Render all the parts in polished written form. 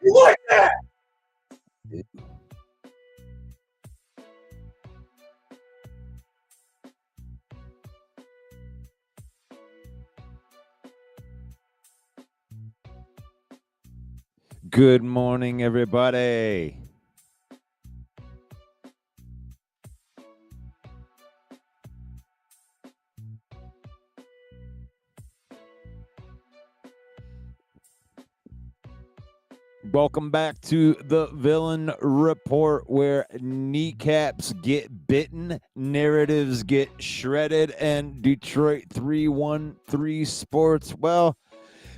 You like that? Good morning, everybody. Welcome back to the Villain Report, where kneecaps get bitten, narratives get shredded, and Detroit 313 Sports, well,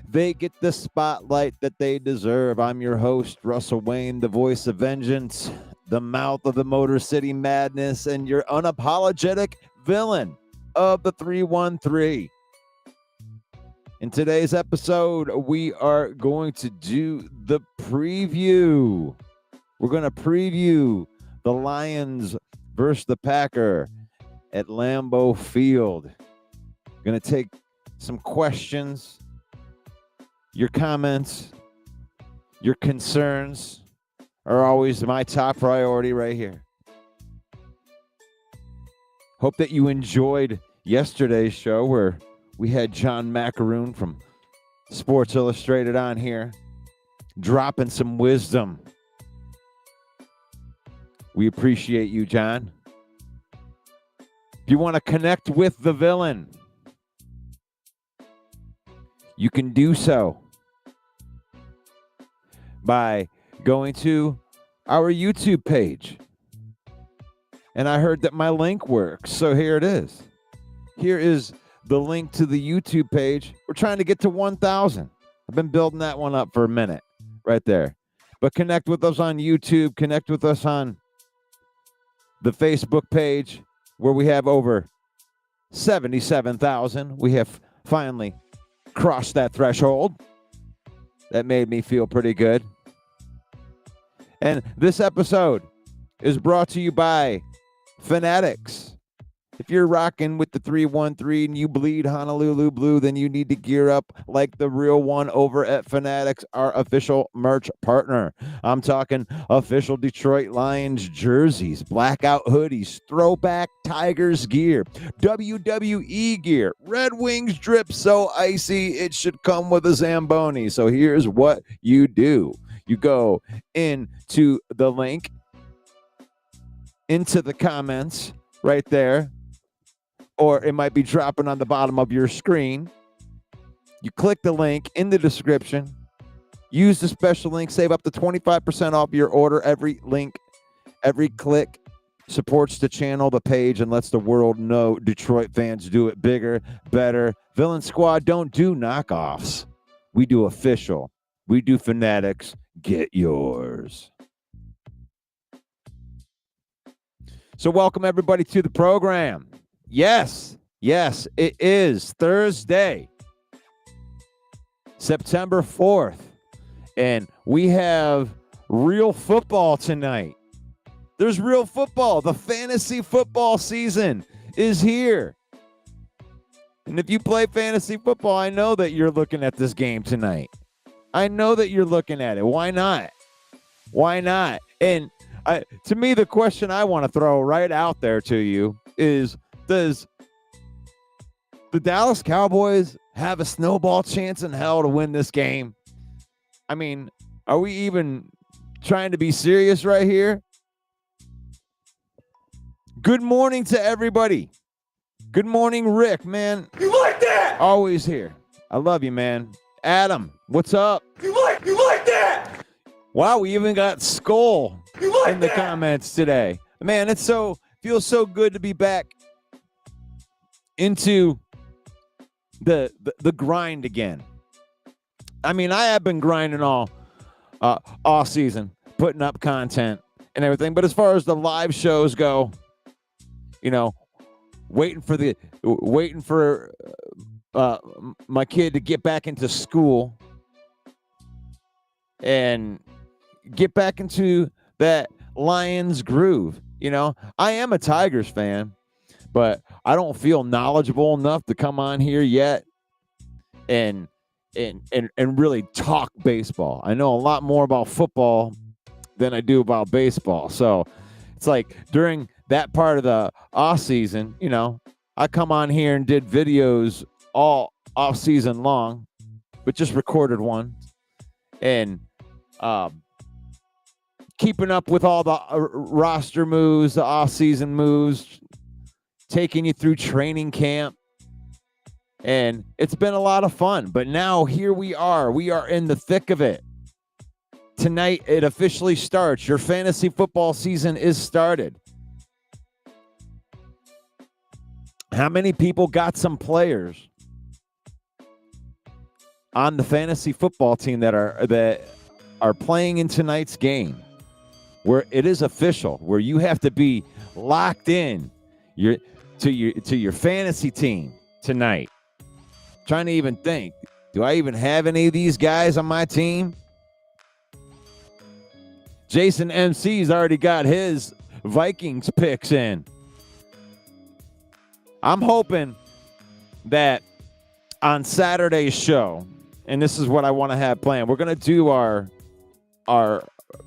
they get the spotlight that they deserve. I'm your host, Russell Wayne, the voice of vengeance, the mouth of the Motor City Madness, and your unapologetic villain of the 313. In today's episode, we are going to do the preview. We're going to preview the Lions versus the Packer at Lambeau Field. Going to take some questions, your comments, your concerns are always my top priority right here. Hope that you enjoyed yesterday's show where we had John Macaroon from Sports Illustrated on here, dropping some wisdom. We appreciate you, John. If you want to connect with the villain, you can do so by going to our YouTube page. And I heard that my link works, so here it is. Here is the link to the YouTube page. We're trying to get to 1,000. I've been building that one up for a minute right there. But connect with us on YouTube. Connect with us on the Facebook page where we have over 77,000. We have finally crossed that threshold. That made me feel pretty good. And this episode is brought to you by Fanatics. If you're rocking with the 313 and you bleed Honolulu blue, then you need to gear up like the real one over at Fanatics, our official merch partner. I'm talking official Detroit Lions jerseys, blackout hoodies, throwback Tigers gear, WWE gear, Red Wings drip so icy it should come with a Zamboni. So here's what you do. You go into the link, into the comments right there, or it might be dropping on the bottom of your screen. You click the link in the description. Use the special link. Save up to 25% off your order. Every link, every click supports the channel, the page, and lets the world know Detroit fans do it bigger, better. Villain Squad don't do knockoffs. We do official. We do Fanatics. Get yours. So welcome everybody to the program. Yes, it is Thursday, September 4th, and we have real football tonight. There's real football. The fantasy football season is here. And if you play fantasy football, I know that you're looking at this game tonight. I know that you're looking at it. Why not? Why not? And to me, the question I want to throw right out there to you is, does the Dallas Cowboys have a snowball chance in hell to win this game? I mean, are we even trying to be serious right here? Good morning to everybody. Good morning, Rick, man. You like that? Always here. I love you, man. Adam, what's up? You like that? Wow, we even got Skull You like in the that? comments today. Man, feels so good to be back into the grind again. I mean, I have been grinding all season, putting up content and everything. But as far as the live shows go, you know, waiting for my kid to get back into school and get back into that Lions groove. You know, I am a Tigers fan, but I don't feel knowledgeable enough to come on here yet and and really talk baseball. I know a lot more about football than I do about baseball. So it's like during that part of the off season, I come on here and did videos all off season long, but just recorded one and keeping up with all the roster moves, the off season moves, taking you through training camp. And it's been a lot of fun. But now here we are. We are in the thick of it. Tonight, it officially starts. Your fantasy football season is started. How many people got some players on the fantasy football team that are playing in tonight's game? Where it is official, where you have to be locked in to your fantasy team tonight. Trying to even think, do I even have any of these guys on my team? Jason MC's already got his Vikings picks in. I'm hoping that on Saturday's show, and this is what I want to have planned, we're going to do our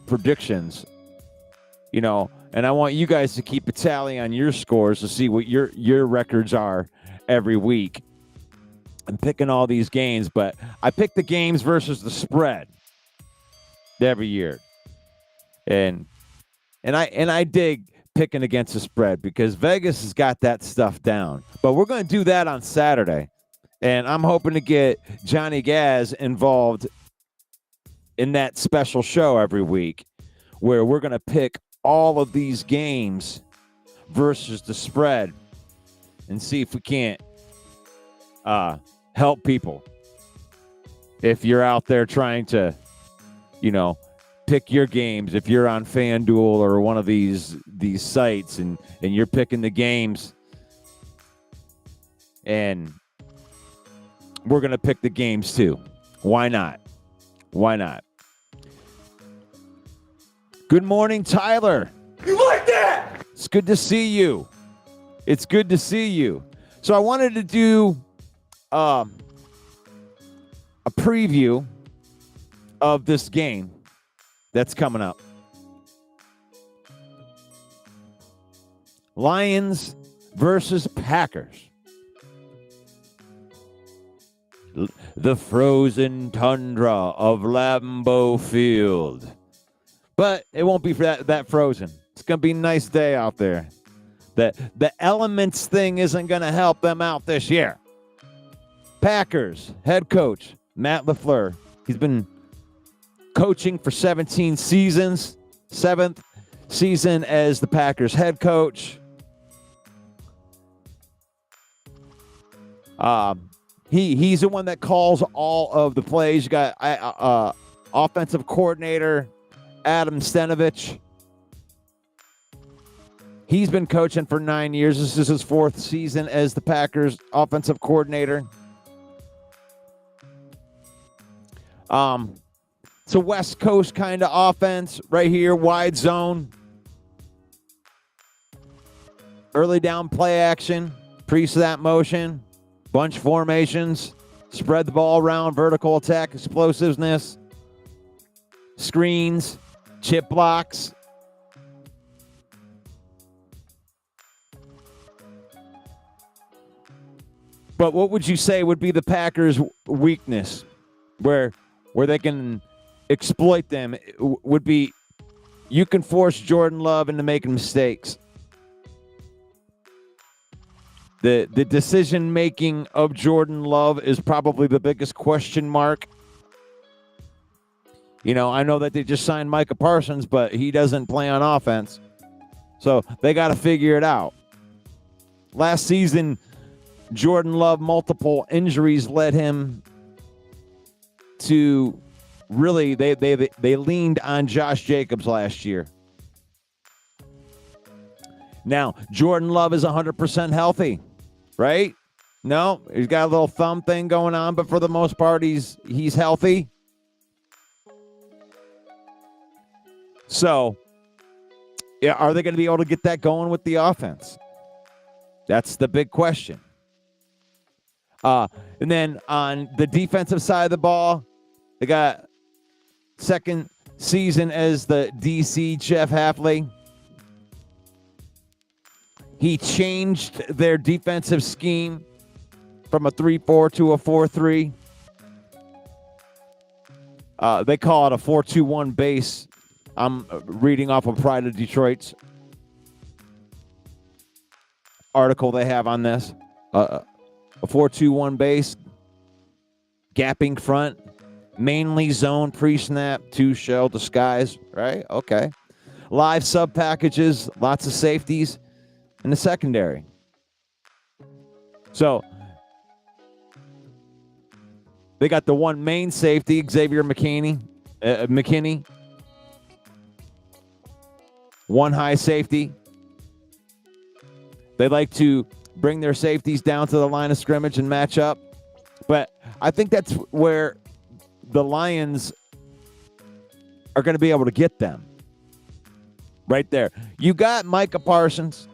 predictions, and I want you guys to keep a tally on your scores to see what your records are every week. I'm picking all these games, but I pick the games versus the spread every year. And I dig picking against the spread because Vegas has got that stuff down. But we're going to do that on Saturday. And I'm hoping to get Johnny Gaz involved in that special show every week where we're going to pick all of these games versus the spread and see if we can't help people. If you're out there trying to, pick your games, if you're on FanDuel or one of these sites and you're picking the games, and we're going to pick the games too. Why not? Why not? Good morning, Tyler. You like that? It's good to see you. It's good to see you. So I wanted to do a preview of this game that's coming up. Lions versus Packers. The frozen tundra of Lambeau Field. But it won't be that frozen. It's going to be a nice day out there. The elements thing isn't going to help them out this year. Packers head coach Matt LaFleur. He's been coaching for 17 seasons. 7th season as the Packers head coach. He's the one that calls all of the plays. You got offensive coordinator Adam Stenovich. He's been coaching for 9 years. This is his 4th season as the Packers offensive coordinator. It's a West Coast kind of offense right here, wide zone. Early down play action, pre-snap motion, bunch formations, spread the ball around, vertical attack, explosiveness, screens, chip blocks. But what would you say would be the Packers' weakness where they can exploit them? Would be you can force Jordan Love into making mistakes. The decision-making of Jordan Love is probably the biggest question mark. I know that they just signed Micah Parsons, but he doesn't play on offense. So they got to figure it out. Last season, Jordan Love, multiple injuries led him to really, they leaned on Josh Jacobs last year. Now, Jordan Love is 100% healthy, right? No, he's got a little thumb thing going on, but for the most part, he's healthy. So, yeah, are they going to be able to get that going with the offense? That's the big question. And then on the defensive side of the ball, they got second season as the DC Jeff Hafley. He changed their defensive scheme from a 3-4 to a 4-3. They call it a 4-2-1 base. I'm reading off of Pride of Detroit's article they have on this. A 4-2-1 base, gapping front, mainly zone pre-snap, 2-shell disguise, right? Okay. Live sub packages, lots of safeties in the secondary. So they got the one main safety, Xavier McKinney. One high safety. They like to bring their safeties down to the line of scrimmage and match up. But I think that's where the Lions are going to be able to get them. Right there. You got Micah Parsons.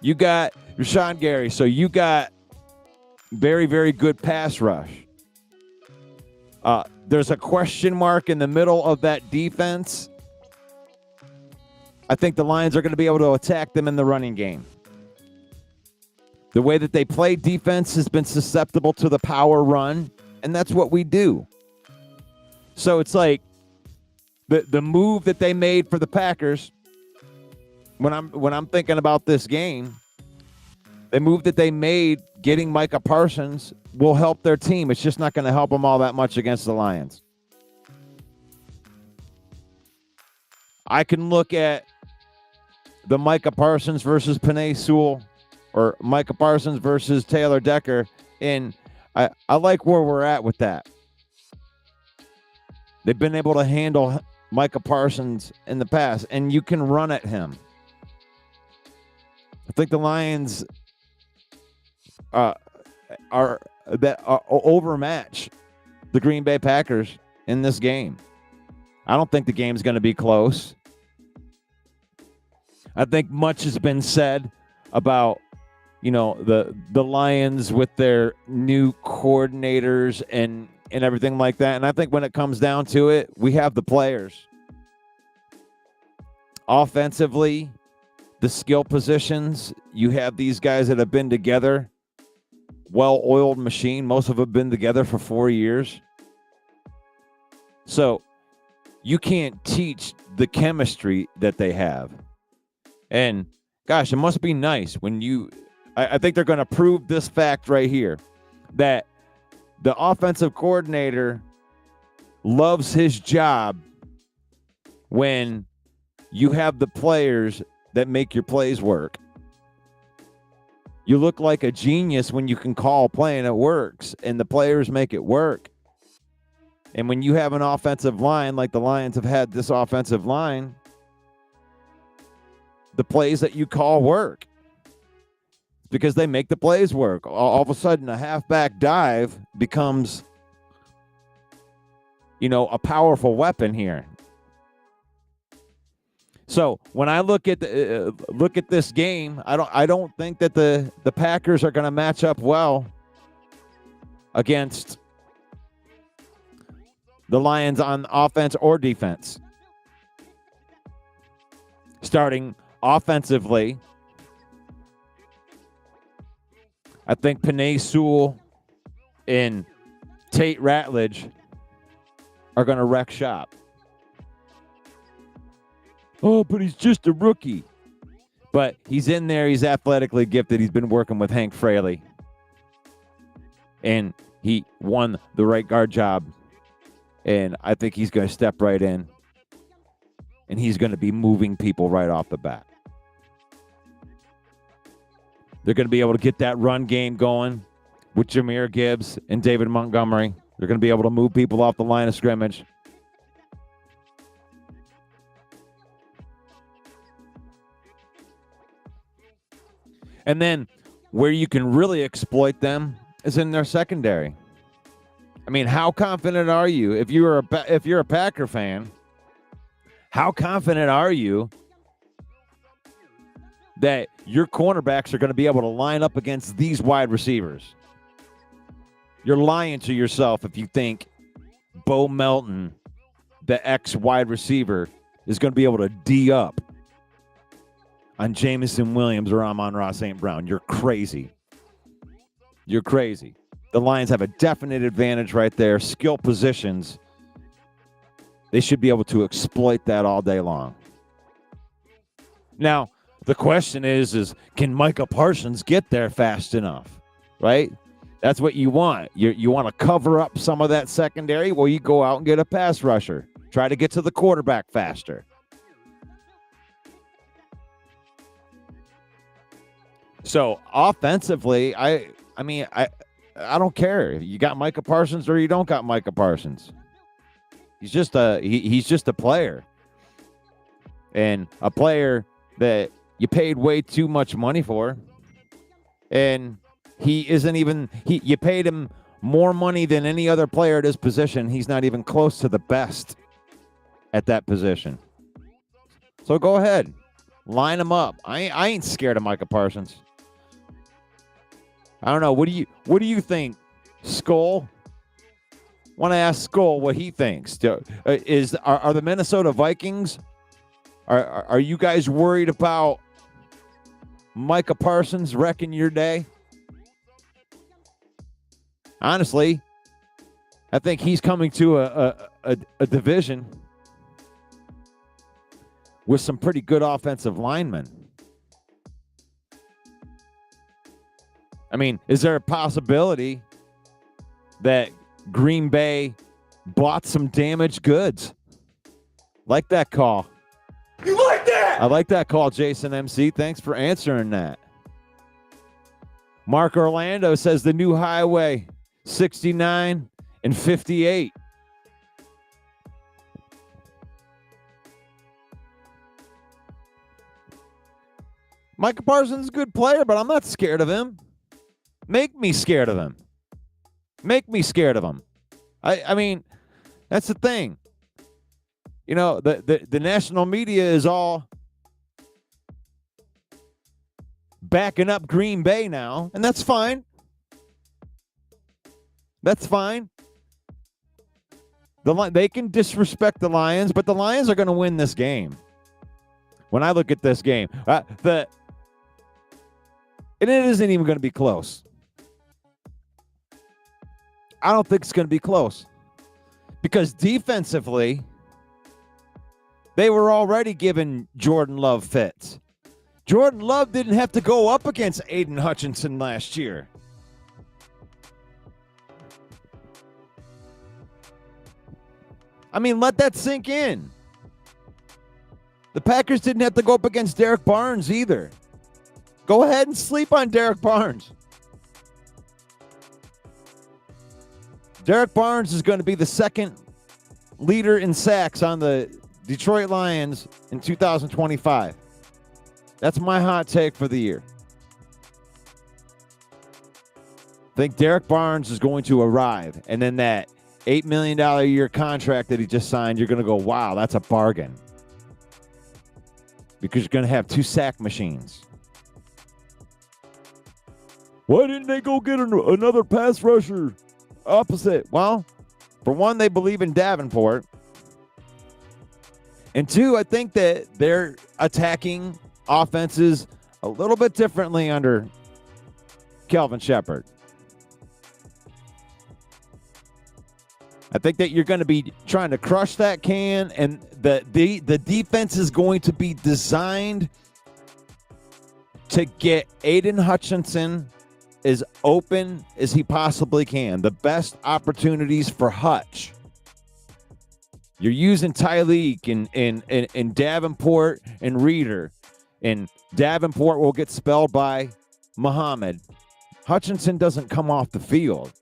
You got Rashawn Gary. So you got very, very good pass rush. There's a question mark in the middle of that defense. I think the Lions are going to be able to attack them in the running game. The way that they play defense has been susceptible to the power run, and that's what we do. So it's like the move that they made for the Packers, when I'm thinking about this game, the move that they made getting Micah Parsons will help their team. It's just not going to help them all that much against the Lions. I can look at the Micah Parsons versus Penei Sewell or Micah Parsons versus Taylor Decker, and I like where we're at with that. They've been able to handle Micah Parsons in the past, and you can run at him. I think the Lions are overmatch the Green Bay Packers in this game. I don't think the game's going to be close. I think much has been said about, the Lions with their new coordinators and everything like that. And I think when it comes down to it, we have the players. Offensively, the skill positions, you have these guys that have been together, well-oiled machine. Most of them have been together for 4 years. So you can't teach the chemistry that they have. And gosh, it must be nice when I think they're going to prove this fact right here, that the offensive coordinator loves his job when you have the players that make your plays work. You look like a genius when you can call a play and it works, and the players make it work. And when you have an offensive line like the Lions have had this offensive line, the plays that you call work because they make the plays work. All of a sudden, a halfback dive becomes, a powerful weapon here. So when I look at this game, I don't think that the Packers are going to match up well against the Lions on offense or defense. Starting offensively, I think Penei Sewell and Tate Ratledge are going to wreck shop. Oh, but he's just a rookie. But he's in there. He's athletically gifted. He's been working with Hank Fraley. And he won the right guard job. And I think he's going to step right in. And he's going to be moving people right off the bat. They're going to be able to get that run game going with Jahmyr Gibbs and David Montgomery. They're going to be able to move people off the line of scrimmage. And then where you can really exploit them is in their secondary. I mean, how confident are you if you're a Packer fan? How confident are you that your cornerbacks are going to be able to line up against these wide receivers? You're lying to yourself if you think Bo Melton, the ex-wide receiver, is going to be able to D up on Jameson Williams or Amon-Ra St. Brown. You're crazy. You're crazy. The Lions have a definite advantage right there. Skill positions. They should be able to exploit that all day long. Now, the question is can Micah Parsons get there fast enough, right? That's what you want. You want to cover up some of that secondary? Well, you go out and get a pass rusher. Try to get to the quarterback faster. So, offensively, I don't care. You got Micah Parsons or you don't got Micah Parsons. He's just a player. And a player that you paid way too much money for. And he isn't even you paid him more money than any other player at his position. He's not even close to the best at that position. So go ahead. Line him up. I ain't scared of Micah Parsons. I don't know. What do you think, Skull? Want to ask Skull what he thinks. Are the Minnesota Vikings, are you guys worried about Micah Parsons wrecking your day? Honestly, I think he's coming to a division with some pretty good offensive linemen. I mean, is there a possibility that Green Bay bought some damaged goods? Like that call. You like that? I like that call, Jason MC. Thanks for answering that. Mark Orlando says the new highway, 69 and 58. Micah Parsons is a good player, but I'm not scared of him. Make me scared of him. Make me scared of him. I mean, that's the thing. You know, the national media is all backing up Green Bay now, and that's fine. That's fine. They can disrespect the Lions, but the Lions are going to win this game. When I look at this game, and it isn't even going to be close. I don't think it's going to be close because defensively, they were already giving Jordan Love fits. Jordan Love didn't have to go up against Aiden Hutchinson last year. I mean, let that sink in. The Packers didn't have to go up against Derek Barnes either. Go ahead and sleep on Derek Barnes. Derek Barnes is going to be the second leader in sacks on the Detroit Lions in 2025. That's my hot take for the year. I think Derek Barnes is going to arrive, and then that $8 million a year contract that he just signed, you're going to go, wow, that's a bargain. Because you're going to have two sack machines. Why didn't they go get another pass rusher opposite? Well, for one, they believe in Davenport. And two, I think that they're attacking offenses a little bit differently under Kelvin Shepard. I think that you're going to be trying to crush that can, and the defense is going to be designed to get Aiden Hutchinson as open as he possibly can. The best opportunities for Hutch. You're using Tyleek and Davenport and Reeder, and Davenport will get spelled by Muhammad. Hutchinson doesn't come off the field.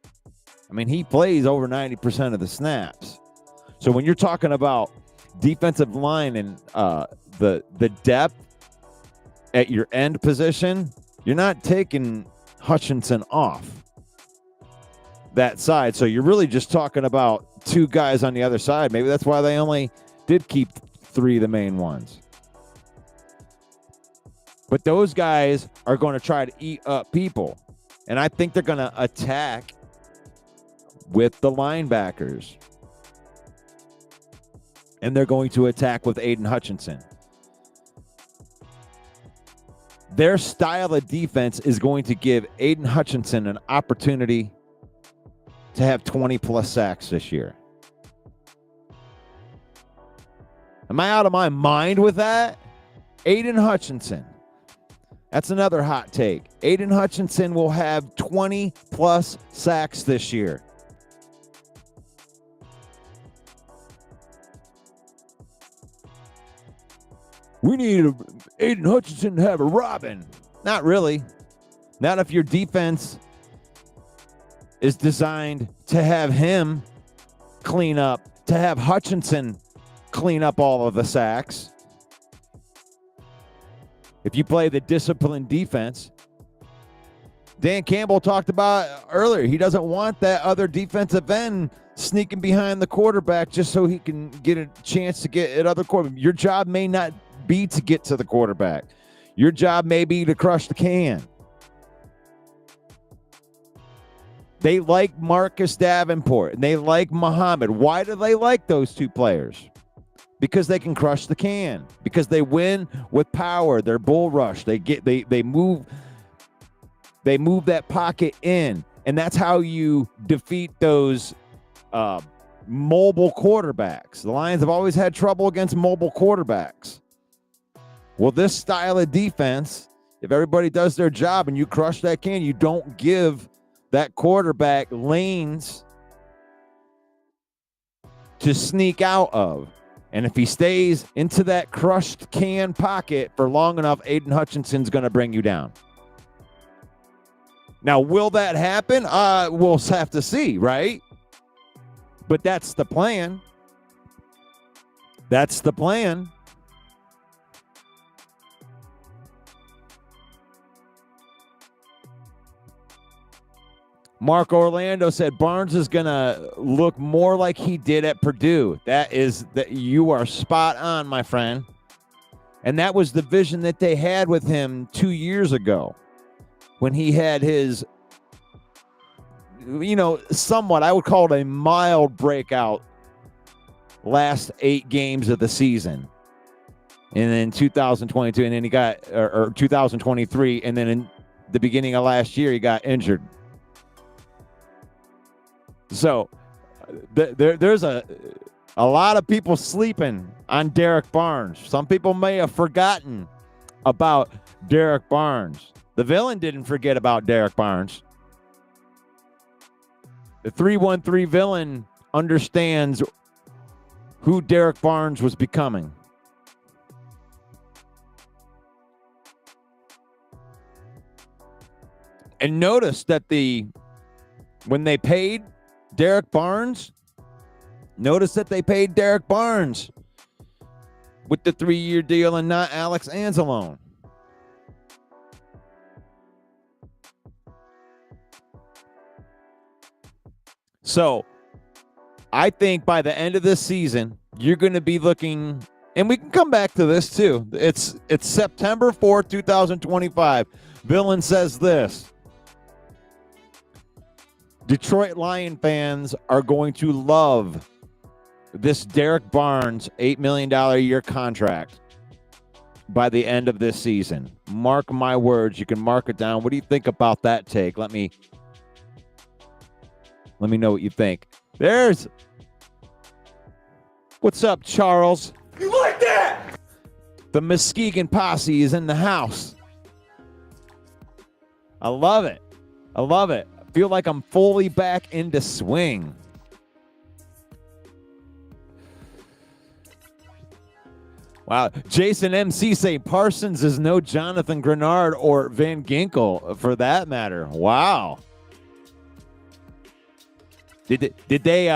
I mean, he plays over 90% of the snaps. So when you're talking about defensive line and the depth at your end position, you're not taking Hutchinson off that side. So you're really just talking about two guys on the other side. Maybe that's why they only did keep three of the main ones. But those guys are going to try to eat up people. And I think they're going to attack with the linebackers. And they're going to attack with Aiden Hutchinson. Their style of defense is going to give Aiden Hutchinson an opportunity to have 20-plus sacks this year. Am I out of my mind with that? Aiden Hutchinson. That's another hot take. Aiden Hutchinson will have 20-plus sacks this year. We need Aiden Hutchinson to have a Robin. Not really. Not if your defense is designed to have him clean up, to have Hutchinson clean up all of the sacks. If you play the disciplined defense, Dan Campbell talked about earlier, he doesn't want that other defensive end sneaking behind the quarterback just so he can get a chance to get at other quarterback. Your job may not be to get to the quarterback. Your job may be to crush the can. They like Marcus Davenport and they like Muhammad. Why do they like those two players? Because they can crush the can. Because they win with power. They're bull rush. They move that pocket in, and that's how you defeat those mobile quarterbacks. The Lions have always had trouble against mobile quarterbacks. Well, this style of defense, if everybody does their job and you crush that can, you don't give that quarterback lanes to sneak out of. And if he stays into that crushed can pocket for long enough, Aiden Hutchinson's going to bring you down. Now, will that happen? We'll have to see, right? But that's the plan. That's the plan. Mark Orlando said Barnes is going to look more like he did at Purdue. You are spot on, my friend. And that was the vision that they had with him 2 years ago when he had his, somewhat, I would call it a mild breakout last 8 games of the season. And then 2022, and then he got, or 2023, and then in the beginning of last year, he got injured. So there's a lot of people sleeping on Derek Barnes. Some people may have forgotten about Derek Barnes. The villain didn't forget about Derek Barnes. The 313 villain understands who Derek Barnes was becoming. And notice that when they paid Derek Barnes, notice that they paid Derek Barnes with the 3-year deal and not Alex Anzalone. So I think by the end of this season, you're going to be looking, and we can come back to this too. It's September 4th, 2025. Villain says this: Detroit Lion fans are going to love this Derek Barnes $8 million a year contract by the end of this season. Mark my words. You can mark it down. What do you think about that take? Let me know what you think. What's up, Charles? You like that? The Muskegon posse is in the house. I love it. I love it. Feel like I'm fully back into swing. Wow. Jason MC say Parsons is no Jonathan Grenard or Van Ginkel for that matter. Wow. Did they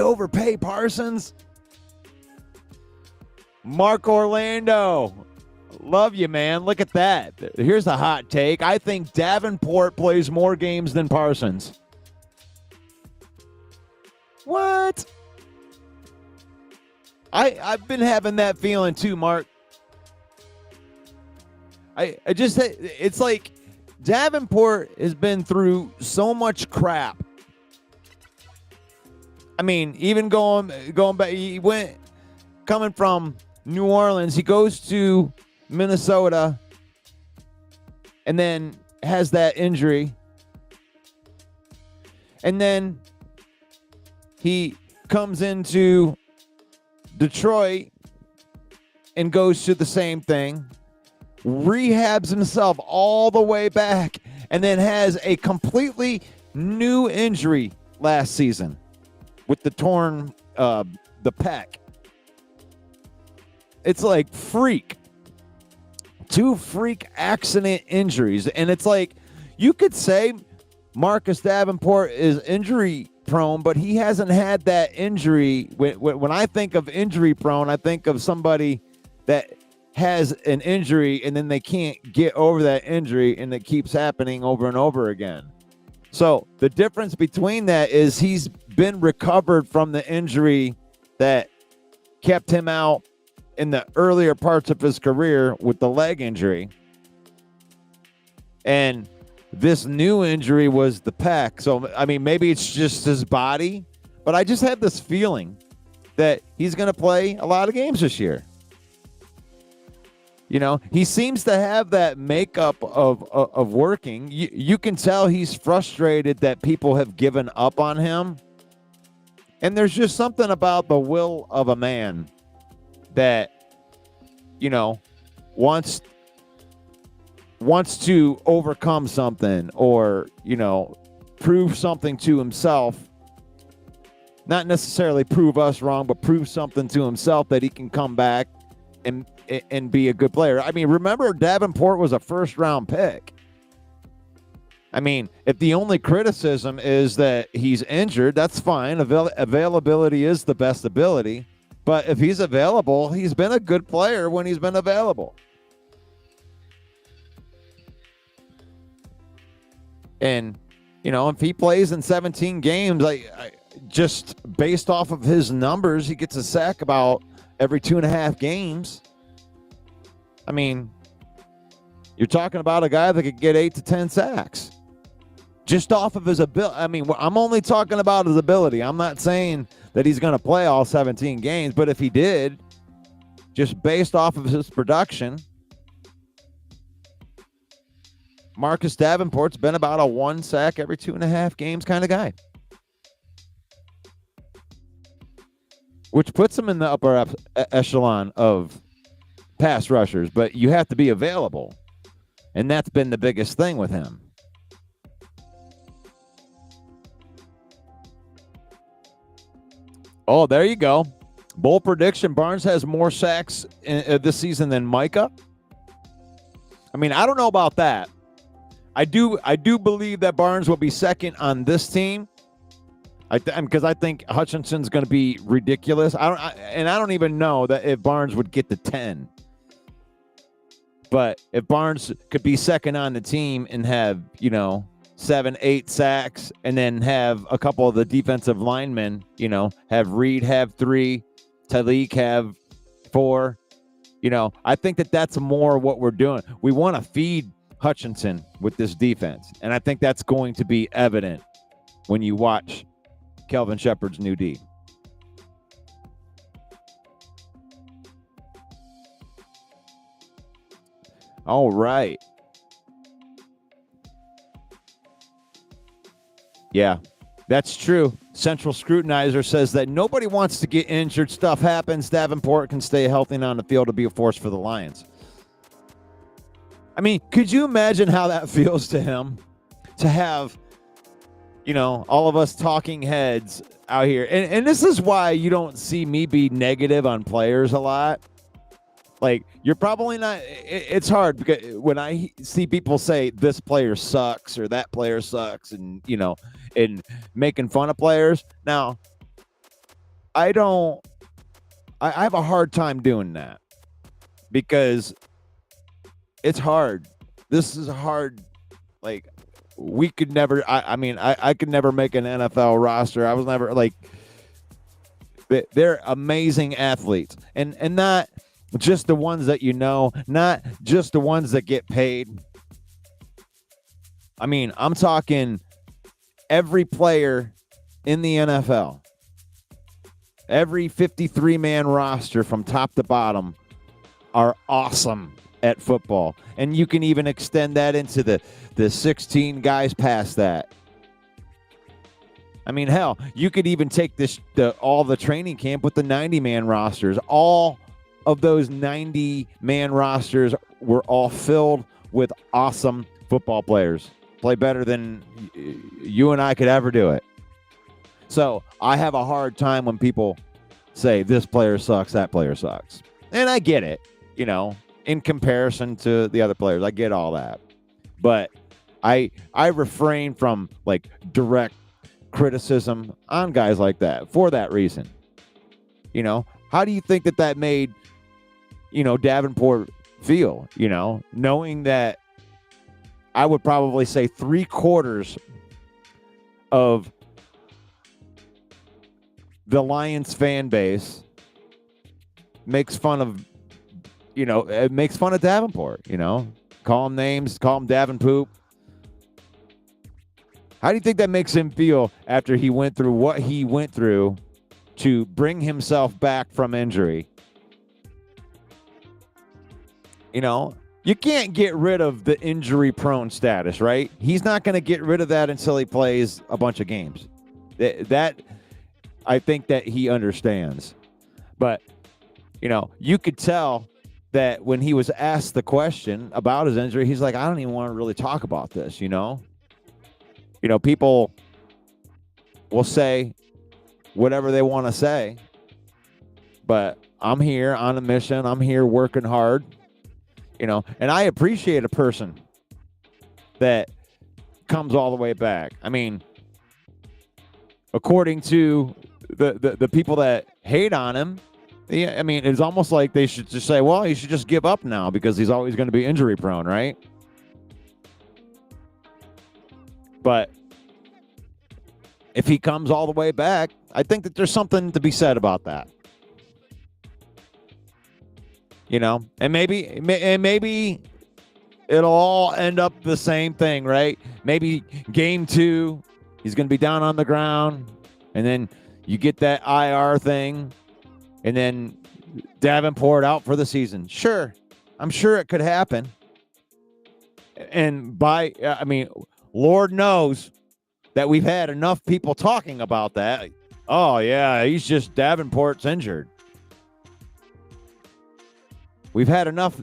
overpay Parsons? Mark Orlando. Love you, man. Look at that. Here's a hot take. I think Davenport plays more games than Parsons. What? I've been having that feeling too, Mark. It's like Davenport has been through so much crap. I mean, even going back, he went coming from New Orleans, he goes to Minnesota and then has that injury. And then he comes into Detroit and goes to the same thing, rehabs himself all the way back, and then has a completely new injury last season with the torn the pec. It's like two freak accident injuries. And it's like, you could say Marcus Davenport is injury prone, but he hasn't had that injury. When I think of injury prone, I think of somebody that has an injury and then they can't get over that injury and it keeps happening over and over again. So the difference between that is he's been recovered from the injury that kept him out in the earlier parts of his career with the leg injury. And this new injury was the pec. So, I mean, maybe it's just his body, but I just have this feeling that he's going to play a lot of games this year. You know, he seems to have that makeup of working. You can tell he's frustrated that people have given up on him. And there's just something about the will of a man that, you know, wants to overcome something or, you know, prove something to himself. Not necessarily prove us wrong, but prove something to himself that he can come back and be a good player. I mean, remember, Davenport was a first-round pick. I mean, if the only criticism is that he's injured, that's fine. Availability is the best ability. But if he's available, he's been a good player when he's been available. And, you know, if he plays in 17 games, just based off of his numbers, he gets a sack about every 2.5 games. I mean, you're talking about a guy that could get 8 to 10 sacks just off of his ability. I mean, I'm only talking about his ability. I'm not saying that he's going to play all 17 games, but if he did, just based off of his production, Marcus Davenport's been about a 1 sack every 2.5 games kind of guy, which puts him in the upper echelon of pass rushers, but you have to be available. And that's been the biggest thing with him. Oh, there you go. Bold prediction. Barnes has more sacks this season than Micah. I mean, I don't know about that. I do believe that Barnes will be second on this team. Because I think Hutchinson's going to be ridiculous. I don't even know that if Barnes would get to 10. But if Barnes could be second on the team and have, 7-8 sacks, and then have a couple of the defensive linemen, have Reed have 3, Talik have 4, I think that's more what we're doing. We want to feed Hutchinson with this defense. And I think that's going to be evident when you watch Kelvin Shepard's new D. All right. Yeah, that's true. Central Scrutinizer says that nobody wants to get injured. Stuff happens. Davenport can stay healthy and on the field to be a force for the Lions. I mean, could you imagine how that feels to him to have, all of us talking heads out here? And this is why you don't see me be negative on players a lot. Like, you're probably not, it's hard because when I see people say this player sucks or that player sucks and, and making fun of players. Now, I have a hard time doing that because it's hard. This is hard. Like, we could never, I could never make an NFL roster. I was never they're amazing athletes and not just the ones that not just the ones that get paid. I mean, I'm talking every player in the NFL, every 53-man roster from top to bottom are awesome at football. And you can even extend that into the 16 guys past that. I mean, hell, you could even take all the training camp with the 90-man rosters. All of those 90-man rosters were all filled with awesome football players. Play better than you and I could ever do it. So I have a hard time when people say this player sucks, that player sucks. And I get it, in comparison to the other players. I get all that. But I refrain from like direct criticism on guys like that for that reason. How do you think that made, Davenport feel, knowing that I would probably say 3/4 of the Lions fan base makes fun of, it makes fun of Davenport, call him names, call him Davenpoop. How do you think that makes him feel after he went through what he went through to bring himself back from injury? You can't get rid of the injury-prone status, right? He's not going to get rid of that until he plays a bunch of games. That I think that he understands. But, you could tell that when he was asked the question about his injury, he's like, I don't even want to really talk about this, people will say whatever they want to say, but I'm here on a mission. I'm here working hard, and I appreciate a person that comes all the way back. I mean, according to the people that hate on him, I mean, it's almost like they should just say, well, he should just give up now because he's always going to be injury prone, right? But if he comes all the way back, I think that there's something to be said about that. And maybe it'll all end up the same thing, right? Maybe game 2, he's going to be down on the ground, and then you get that IR thing, and then Davenport out for the season. Sure, I'm sure it could happen. And Lord knows that we've had enough people talking about that. Oh, yeah, Davenport's injured. We've had enough.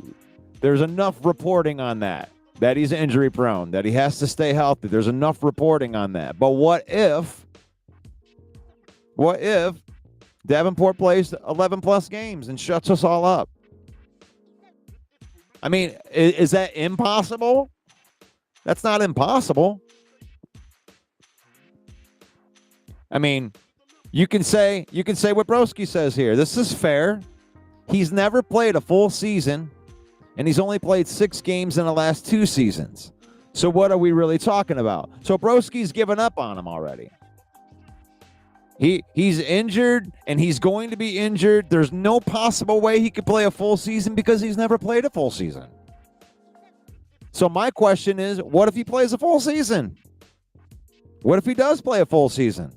There's enough reporting on that he's injury prone, that he has to stay healthy. There's enough reporting on that. But what if Davenport plays 11 plus games and shuts us all up? I mean, is that impossible? That's not impossible. I mean, you can say what Broski says here. This is fair. He's never played a full season, and he's only played 6 games in the last 2 seasons. So what are we really talking about? So Broski's given up on him already. He's injured, and he's going to be injured. There's no possible way he could play a full season because he's never played a full season. So my question is, what if he plays a full season? What if he does play a full season?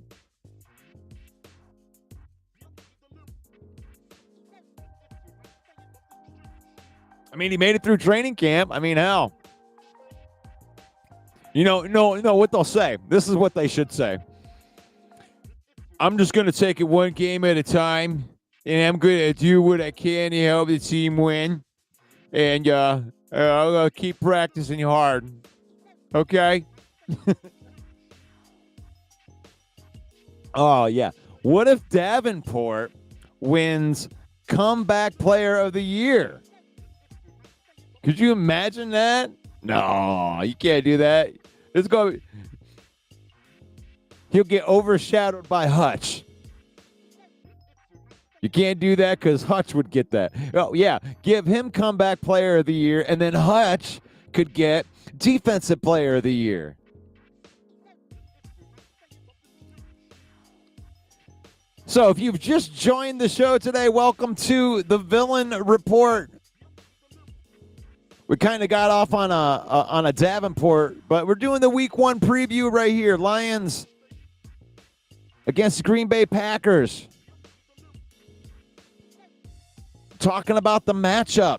I mean, he made it through training camp. I mean, hell. No, what they'll say. This is what they should say. I'm just going to take it one game at a time, and I'm going to do what I can to help the team win. And I'll keep practicing hard. Okay? Oh, yeah. What if Davenport wins Comeback Player of the Year? Could you imagine that? No, you can't do that. He'll get overshadowed by Hutch. You can't do that because Hutch would get that. Oh, yeah. Give him Comeback Player of the Year, and then Hutch could get Defensive Player of the Year. So if you've just joined the show today, welcome to the Villain Report. We kind of got off on a Davenport, but we're doing the Week 1 preview right here. Lions against the Green Bay Packers. Talking about the matchup.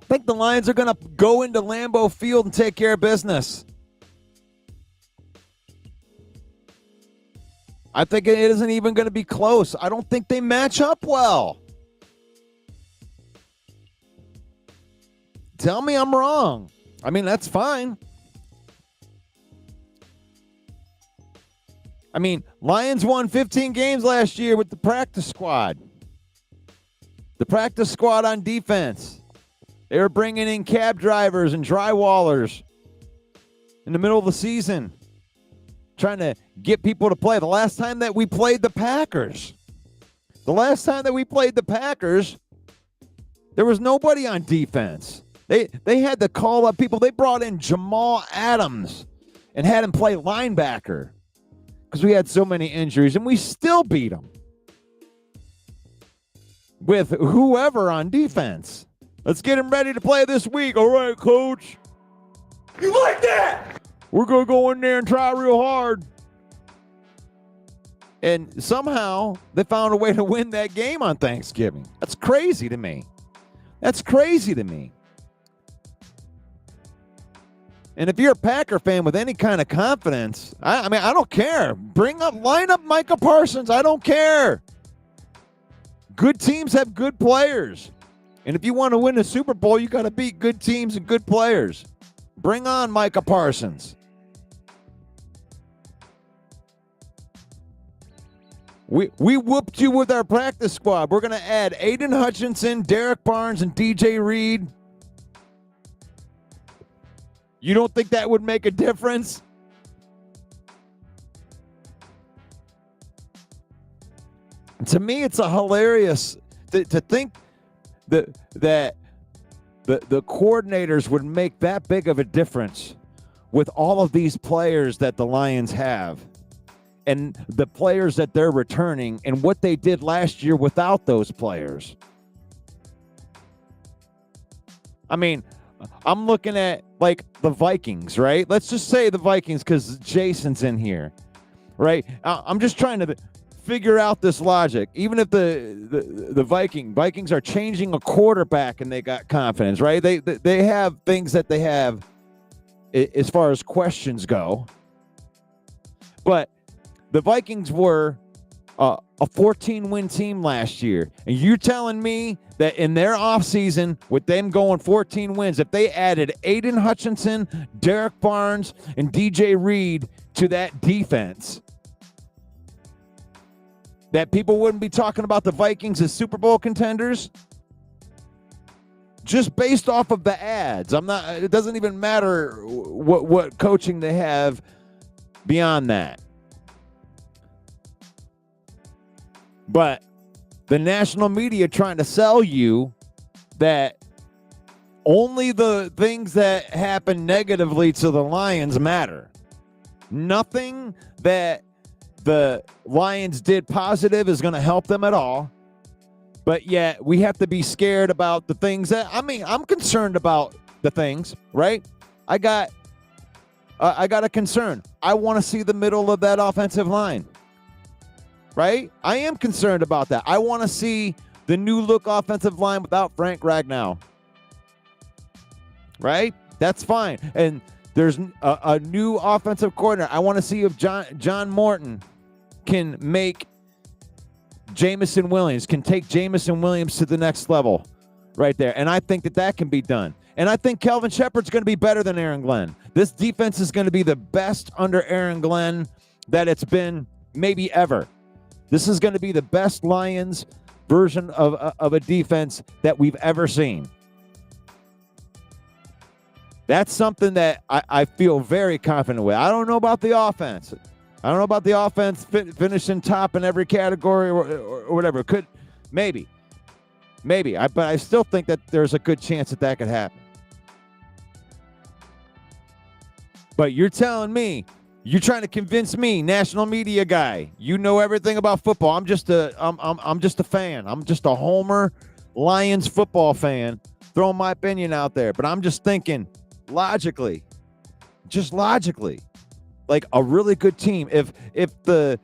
I think the Lions are going to go into Lambeau Field and take care of business. I think it isn't even going to be close. I don't think they match up well. Tell me I'm wrong. I mean, that's fine. I mean, Lions won 15 games last year with the practice squad. The practice squad on defense. They were bringing in cab drivers and drywallers in the middle of the season, trying to get people to play. The last time that we played the Packers, there was nobody on defense. They had to call up people. They brought in Jamal Adams and had him play linebacker because we had so many injuries, and we still beat them with whoever on defense. Let's get him ready to play this week. All right, coach. You like that? We're going to go in there and try real hard. And somehow they found a way to win that game on Thanksgiving. That's crazy to me. And if you're a Packer fan with any kind of confidence, I mean, I don't care. Line up Micah Parsons. I don't care. Good teams have good players. And if you want to win a Super Bowl, you got to beat good teams and good players. Bring on Micah Parsons. We whooped you with our practice squad. We're going to add Aiden Hutchinson, Derek Barnes, and DJ Reed. You don't think that would make a difference? To me, it's a hilarious to think that the coordinators would make that big of a difference with all of these players that the Lions have and the players that they're returning and what they did last year without those players. I mean, I'm looking at like the Vikings, right? Let's just say the Vikings because Jason's in here, right? I'm just trying to figure out this logic. Even if the Vikings are changing a quarterback and they got confidence, right? They have things that they have as far as questions go. But the Vikings were a 14-win team last year. And you're telling me that in their offseason, with them going 14 wins, if they added Aiden Hutchinson, Derek Barnes, and DJ Reed to that defense, that people wouldn't be talking about the Vikings as Super Bowl contenders? Just based off of the ads. It doesn't even matter what coaching they have beyond that. But the national media trying to sell you that only the things that happen negatively to the Lions matter. Nothing that the Lions did positive is going to help them at all. But yet we have to be scared about the things that, I mean, I'm concerned about the things, right? I got a concern. I want to see the middle of that offensive line. Right? I am concerned about that. I want to see the new look offensive line without Frank Ragnow. Right? That's fine. And there's a new offensive coordinator. I want to see if John Morton can make Jameson Williams, can take Jameson Williams to the next level right there. And I think that can be done. And I think Kelvin Shepard's going to be better than Aaron Glenn. This defense is going to be the best under Aaron Glenn that it's been maybe ever. This is going to be the best Lions version of a defense that we've ever seen. That's something that I feel very confident with. I don't know about the offense. I don't know about the offense finishing top in every category or whatever. Could maybe. But I still think that there's a good chance that could happen. But you're telling me, you're trying to convince me, national media guy, you know everything about football. I'm just a fan. I'm just a Homer Lions football fan throwing my opinion out there, but I'm just thinking logically, like a really good team. If the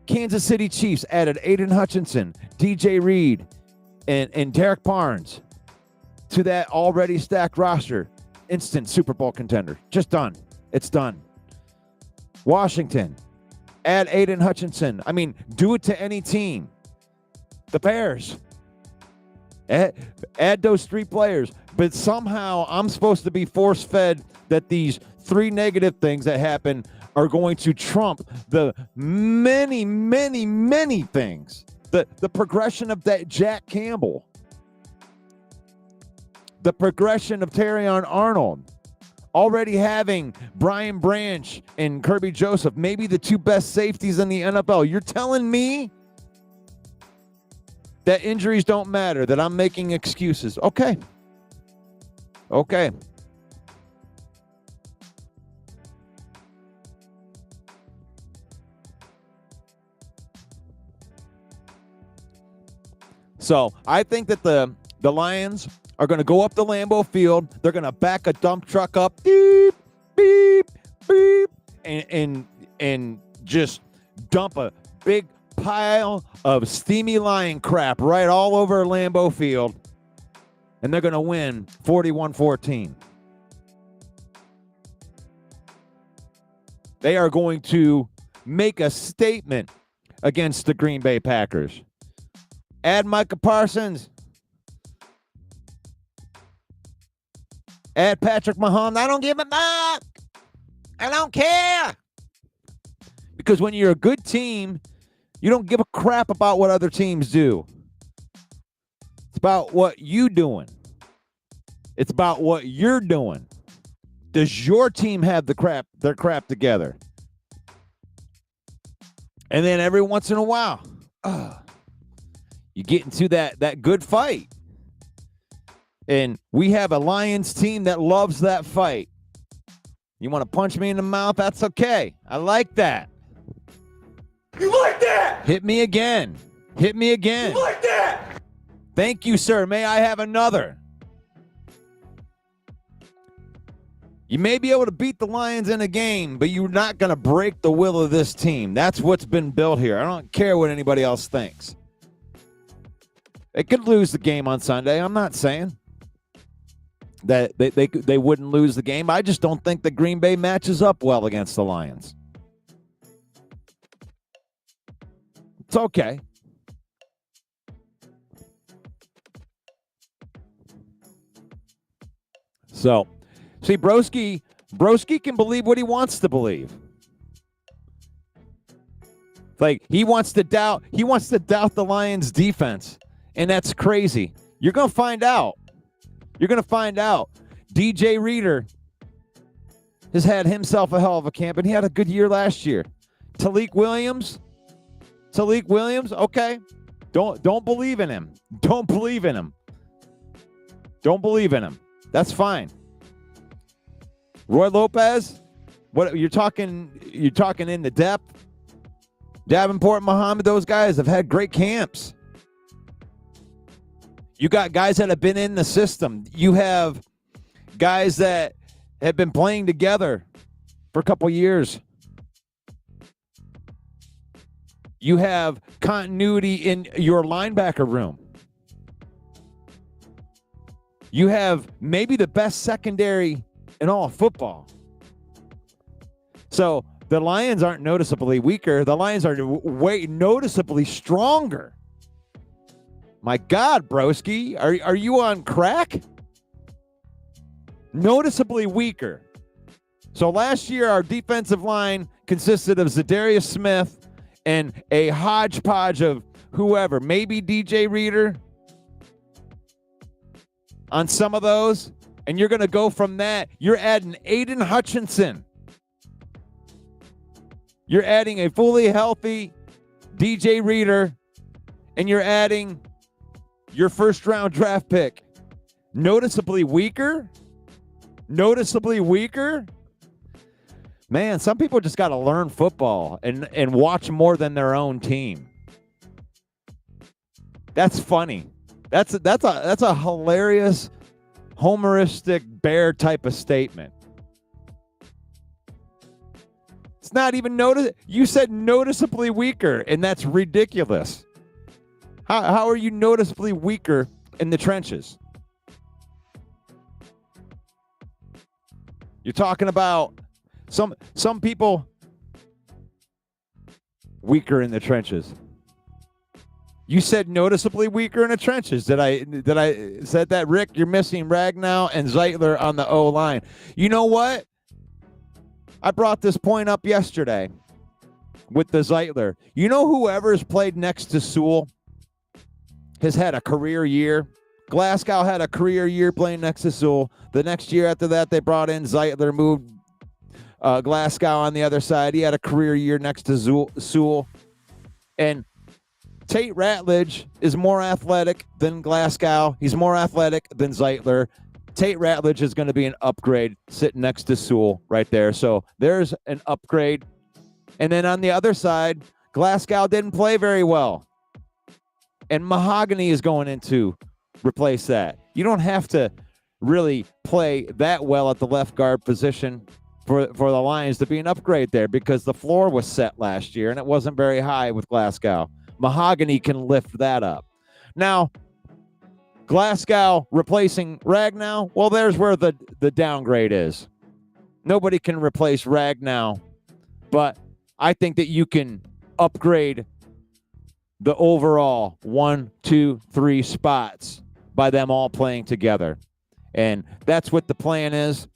Kansas City Chiefs added Aiden Hutchinson, DJ Reed, and Derek Barnes to that already stacked roster, instant Super Bowl contender. Just done. It's done. Washington, add Aiden Hutchinson. I mean, do it to any team. The Bears, add those 3 players. But somehow I'm supposed to be force-fed that these 3 negative things that happen are going to trump the many, many, many things. The progression of that Jack Campbell. The progression of Terrion Arnold. Already having Brian Branch and Kirby Joseph, maybe the 2 best safeties in the NFL. You're telling me that injuries don't matter, that I'm making excuses. Okay. So I think that the Lions are going to go up the Lambeau Field. They're going to back a dump truck up, beep, beep, beep, and just dump a big pile of steamy lion crap right all over Lambeau Field, and they're going to win 41-14. They are going to make a statement against the Green Bay Packers. Add Micah Parsons. Add Patrick Mahomes. I don't give a fuck. I don't care. Because when you're a good team, you don't give a crap about what other teams do. It's about what you doing. It's about what you're doing. Does your team have their crap together? And then every once in a while, you get into that good fight. And we have a Lions team that loves that fight. You want to punch me in the mouth? That's okay. I like that. You like that? Hit me again. Hit me again. You like that? Thank you, sir. May I have another? You may be able to beat the Lions in a game, but you're not going to break the will of this team. That's what's been built here. I don't care what anybody else thinks. They could lose the game on Sunday. I'm not saying that they wouldn't lose the game. I just don't think that Green Bay matches up well against the Lions. It's okay. So, see, Broski can believe what he wants to believe. Like he wants to doubt the Lions defense, and that's crazy. You're going to find out. DJ Reader has had himself a hell of a camp, and he had a good year last year. Talik Williams, okay. Don't believe in him. Don't believe in him. That's fine. Roy Lopez, what you're talking in the depth. Davenport, Muhammad, those guys have had great camps. You got guys that have been in the system. You have guys that have been playing together for a couple years. You have continuity in your linebacker room. You have maybe the best secondary in all of football. So the Lions aren't noticeably weaker. The Lions are way noticeably stronger. My God, broski, are you on crack? Noticeably weaker. So last year, our defensive line consisted of Zadarius Smith and a hodgepodge of whoever, maybe DJ Reader on some of those. And you're going to go from that. You're adding Aiden Hutchinson. You're adding a fully healthy DJ Reader. And you're adding your first-round draft pick. Noticeably weaker? Man, some people just got to learn football and watch more than their own team. That's funny. That's a hilarious Homeristic bear type of statement. It's not even you said noticeably weaker, and that's ridiculous. How are you noticeably weaker in the trenches? You're talking about some people weaker in the trenches. You said noticeably weaker in the trenches. Did I said that, Rick? You're missing Ragnow and Zeitler on the O line. You know what? I brought this point up yesterday with the Zeitler. You know, whoever's played next to Sewell has had a career year. Glasgow had a career year playing next to Sewell. The next year after that, they brought in Zeitler, moved Glasgow on the other side. He had a career year next to Sewell. And Tate Ratledge is more athletic than Glasgow. He's more athletic than Zeitler. Tate Ratledge is going to be an upgrade sitting next to Sewell right there. So there's an upgrade. And then on the other side, Glasgow didn't play very well. And Mahogany is going in to replace that. You don't have to really play that well at the left guard position for the Lions to be an upgrade there, because the floor was set last year and it wasn't very high with Glasgow. Mahogany can lift that up. Now, Glasgow replacing Ragnow, well, there's where the downgrade is. Nobody can replace Ragnow, but I think that you can upgrade the overall 1, 2, 3 spots by them all playing together. And that's what the plan is.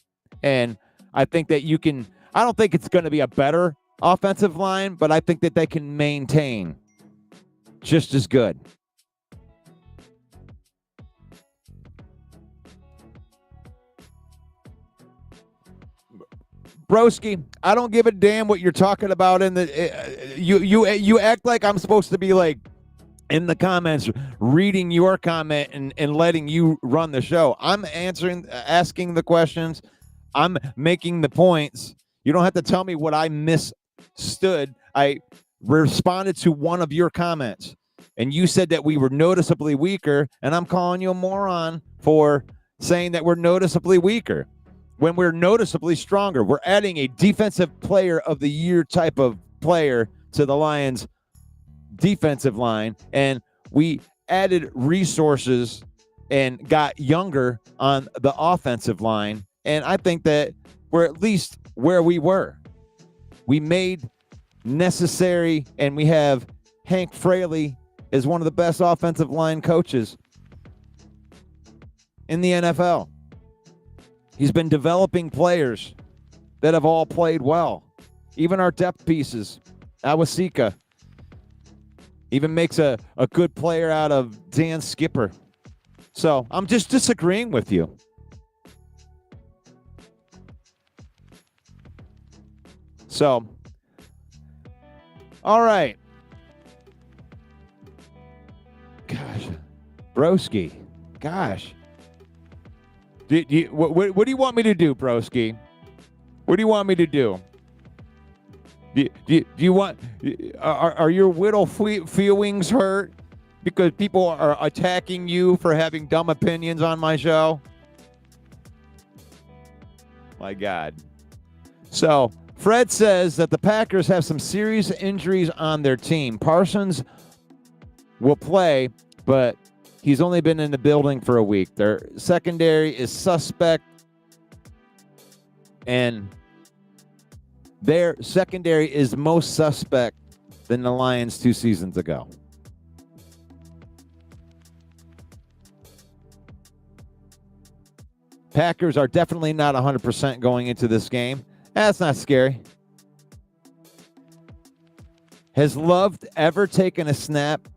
And I think that you can, I don't think it's going to be a better offensive line, but I think that they can maintain just as good. Broski, I don't give a damn what you're talking about in the you act like I'm supposed to be like in the comments reading your comment and letting you run the show. I'm asking the questions. I'm making the points. You don't have to tell me what I misstood. I responded to one of your comments, and you said that we were noticeably weaker, and I'm calling you a moron for saying that we're noticeably weaker when we're noticeably stronger. We're adding a defensive player of the year type of player to the Lions defensive line, and we added resources and got younger on the offensive line. And I think that we're at least where we were. We made necessary, and we have Hank Fraley as one of the best offensive line coaches in the NFL. He's been developing players that have all played well. Even our depth pieces, Awasika, even makes a good player out of Dan Skipper. So I'm just disagreeing with you. So, all right. Gosh, Broski, gosh. What do you want me to do, Broski? What do you want me to do? Do you want? Are your whittle feelings hurt because people are attacking you for having dumb opinions on my show? My God. So Fred says that the Packers have some serious injuries on their team. Parsons will play, but he's only been in the building for a week. Their secondary is suspect, and their secondary is most suspect than the Lions 2 seasons ago. Packers are definitely not 100% going into this game. That's not scary. Has Love ever taken a snap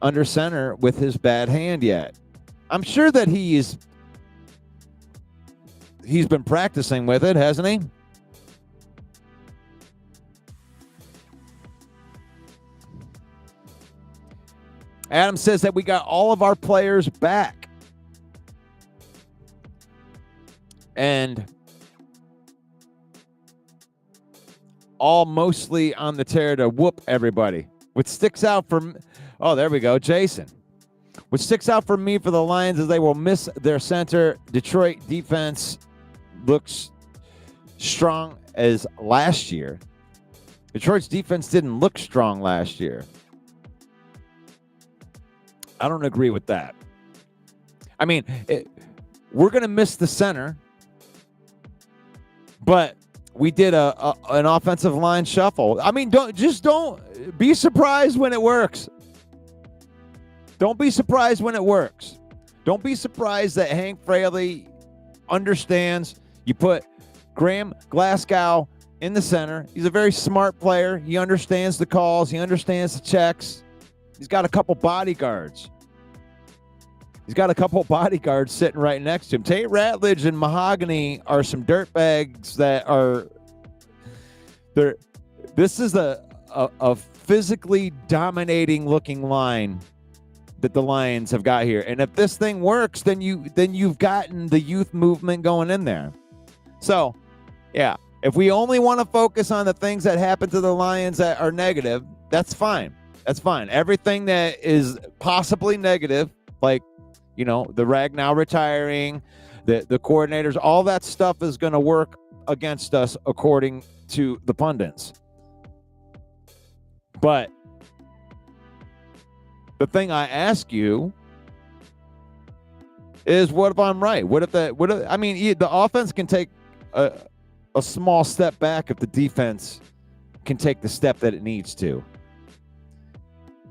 under center with his bad hand yet? I'm sure that he's been practicing with it, hasn't he? Adam says that we got all of our players back. And all mostly on the tear to whoop everybody. What sticks out from, oh, there we go, Jason. What sticks out for me for the Lions is they will miss their center. Detroit defense looks strong as last year. Detroit's defense didn't look strong last year. I don't agree with that. I mean, we're going to miss the center, but we did an offensive line shuffle. I mean, don't be surprised when it works. Don't be surprised when it works. Don't be surprised that Hank Fraley understands. You put Graham Glasgow in the center. He's a very smart player. He understands the calls. He understands the checks. He's got a couple bodyguards. Sitting right next to him. Tate Ratledge and Mahogany are some dirtbags that are there. This is a physically dominating looking line that the Lions have got here. And if this thing works, then you've gotten the youth movement going in there. So, yeah, if we only want to focus on the things that happen to the Lions that are negative, that's fine. That's fine. Everything that is possibly negative, like, the Ragnow retiring, the coordinators, all that stuff is going to work against us according to the pundits. But the thing I ask you is, what if I'm right? The offense can take a small step back if the defense can take the step that it needs to.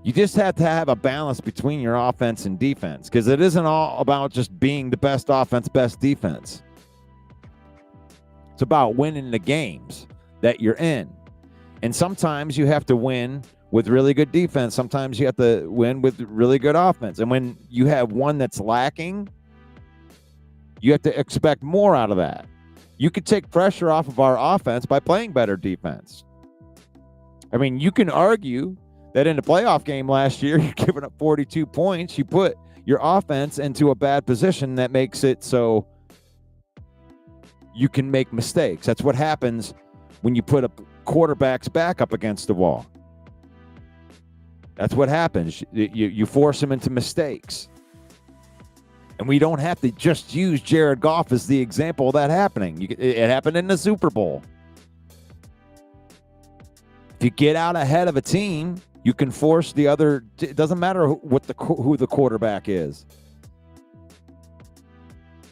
You just have to have a balance between your offense and defense, because it isn't all about just being the best offense, best defense. It's about winning the games that you're in. And sometimes you have to win with really good defense. Sometimes you have to win with really good offense. And when you have one that's lacking, you have to expect more out of that. You could take pressure off of our offense by playing better defense. I mean, you can argue that in the playoff game last year, you're giving up 42 points. You put your offense into a bad position that makes it so you can make mistakes. That's what happens when you put a quarterback's back up against the wall. That's what happens. You force them into mistakes. And we don't have to just use Jared Goff as the example of that happening. It happened in the Super Bowl. If you get out ahead of a team, you can force the other. It doesn't matter who the quarterback is.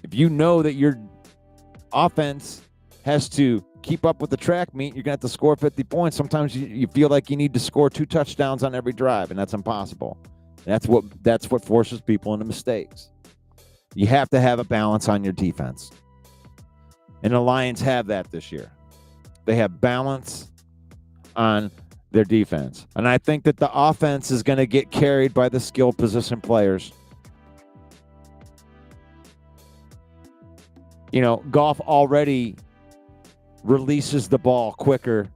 If you know that your offense has to keep up with the track meet, you're going to have to score 50 points. Sometimes you feel like you need to score 2 touchdowns on every drive, and that's impossible. That's what forces people into mistakes. You have to have a balance on your defense. And the Lions have that this year. They have balance on their defense. And I think that the offense is going to get carried by the skilled position players. Goff already releases the ball quicker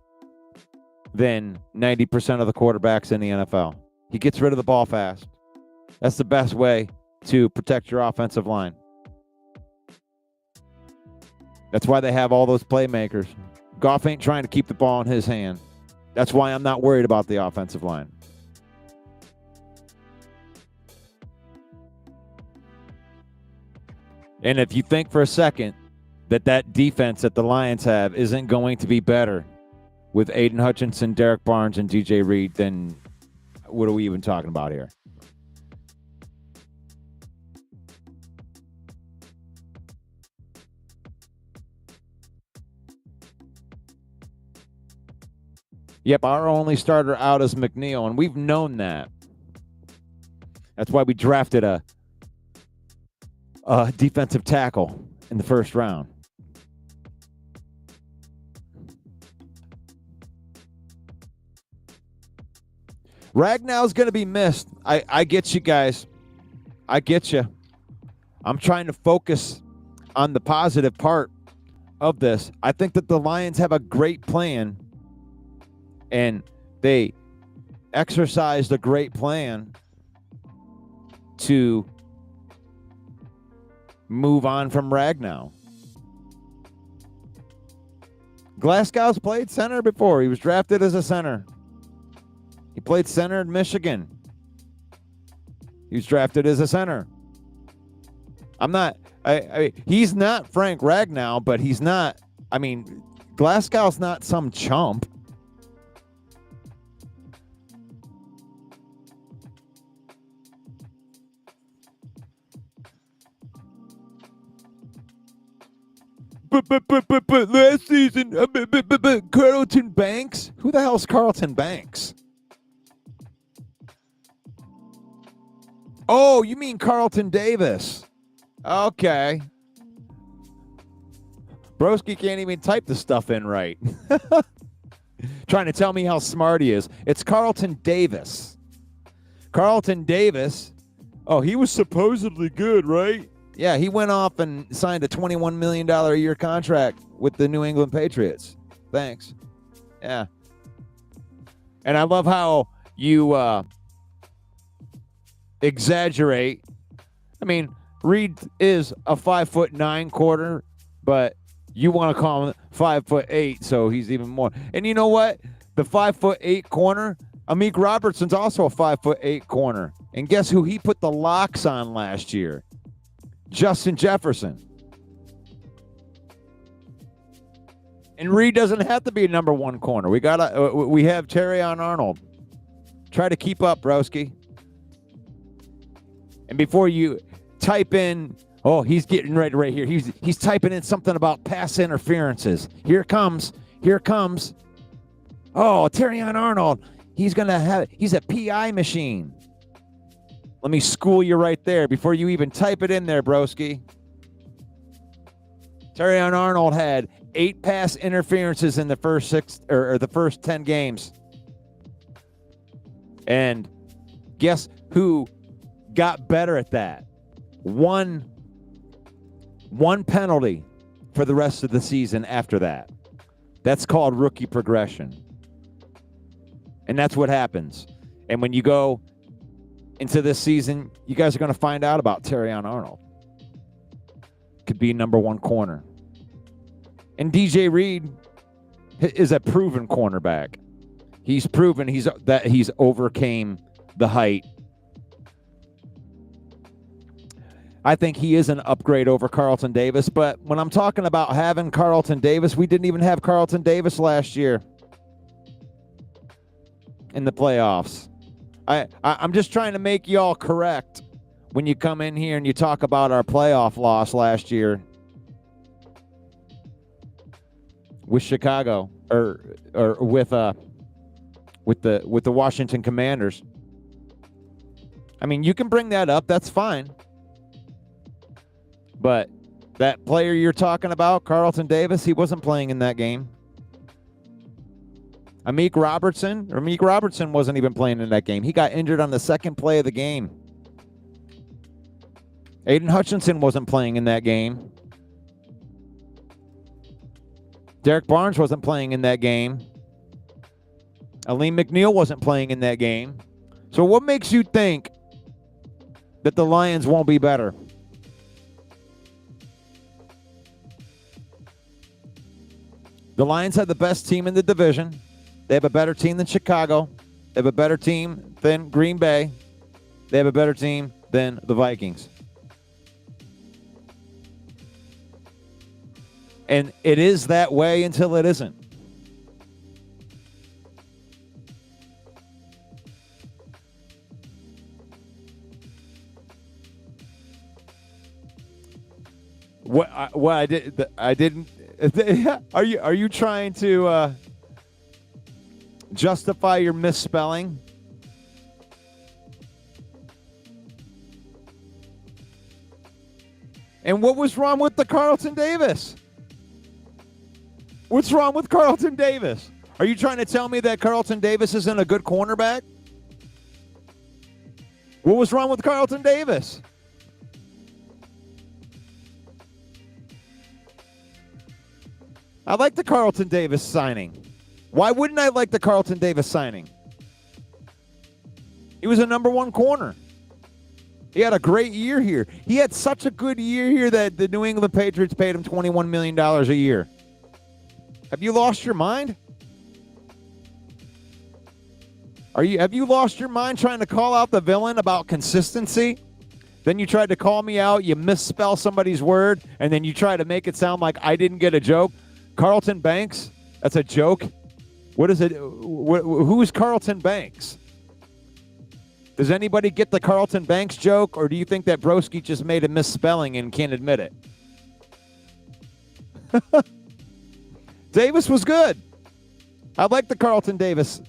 than 90% of the quarterbacks in the NFL. He gets rid of the ball fast. That's the best way to protect your offensive line. That's why they have all those playmakers. Goff ain't trying to keep the ball in his hand. That's why I'm not worried about the offensive line. And if you think for a second that defense that the Lions have isn't going to be better with Aiden Hutchinson, Derek Barnes, and DJ Reed, then what are we even talking about here? Yep, our only starter out is McNeil, and we've known that. That's why we drafted a defensive tackle in the first round. Ragnow's going to be missed. I get you guys. I get you. I'm trying to focus on the positive part of this. I think that the Lions have a great plan, and they exercised a great plan to move on from Ragnow. Glasgow's played center before. He was drafted as a center. He played center in Michigan. He was drafted as a center. He's not Frank Ragnow, but he's not, Glasgow's not some chump. But last season, Carlton Banks? Who the hell's Carlton Banks? Oh, you mean Carlton Davis. Okay. Broski can't even type the stuff in right. Trying to tell me how smart he is. It's Carlton Davis. Carlton Davis. Oh, he was supposedly good, right? Yeah, he went off and signed a $21 million a year contract with the New England Patriots. Thanks. Yeah. And I love how you exaggerate. I mean, Reed is a 5'9" corner, but you want to call him 5'8", so he's even more. And you know what? The 5'8" corner, Amik Robertson's also a 5'8" corner. And guess who he put the locks on last year? Justin Jefferson. And Reed doesn't have to be a number one corner. We have Terrion Arnold. Try to keep up, broski. And before you type in, oh, he's getting ready right here. He's typing in something about pass interferences. Here it comes. Oh, Terrion Arnold. He's a PI machine. Let me school you right there before you even type it in there, broski. Terrion Arnold had 8 pass interferences in the first the first 10 games. And guess who got better at that? One penalty for the rest of the season after that. That's called rookie progression. And that's what happens. And when you go into this season, you guys are going to find out about Terrion Arnold. Could be number one corner. And DJ Reed is a proven cornerback. He's proven that he's overcame the height. I think he is an upgrade over Carlton Davis, but when I'm talking about having Carlton Davis, we didn't even have Carlton Davis last year in the playoffs. I'm just trying to make y'all correct when you come in here and you talk about our playoff loss last year with Chicago or with the Washington Commanders. I mean, you can bring that up. That's fine. But that player you're talking about, Carlton Davis, he wasn't playing in that game. Amik Robertson wasn't even playing in that game. He got injured on the second play of the game. Aiden Hutchinson wasn't playing in that game. Derek Barnes wasn't playing in that game. Aleem McNeil wasn't playing in that game. So what makes you think that the Lions won't be better? The Lions have the best team in the division. They have a better team than Chicago. They have a better team than Green Bay. They have a better team than the Vikings. And it is that way until it isn't. I didn't. Are you trying to justify your misspelling? And what was wrong with the Carlton Davis? What's wrong with Carlton Davis? Are you trying to tell me that Carlton Davis isn't a good cornerback? What was wrong with Carlton Davis? I like the Carlton Davis signing. Why wouldn't I like the Carlton Davis signing? He was a number one corner. He had a great year here. He had such a good year here that the New England Patriots paid him $21 million a year. Have you lost your mind? Have you lost your mind trying to call out the villain about consistency? Then you tried to call me out, you misspell somebody's word, and then you try to make it sound like I didn't get a joke. Carlton Banks? That's a joke? What is it? Who's Carlton Banks? Does anybody get the Carlton Banks joke, or do you think that Broski just made a misspelling and can't admit it? Davis was good. I like the Carlton Davis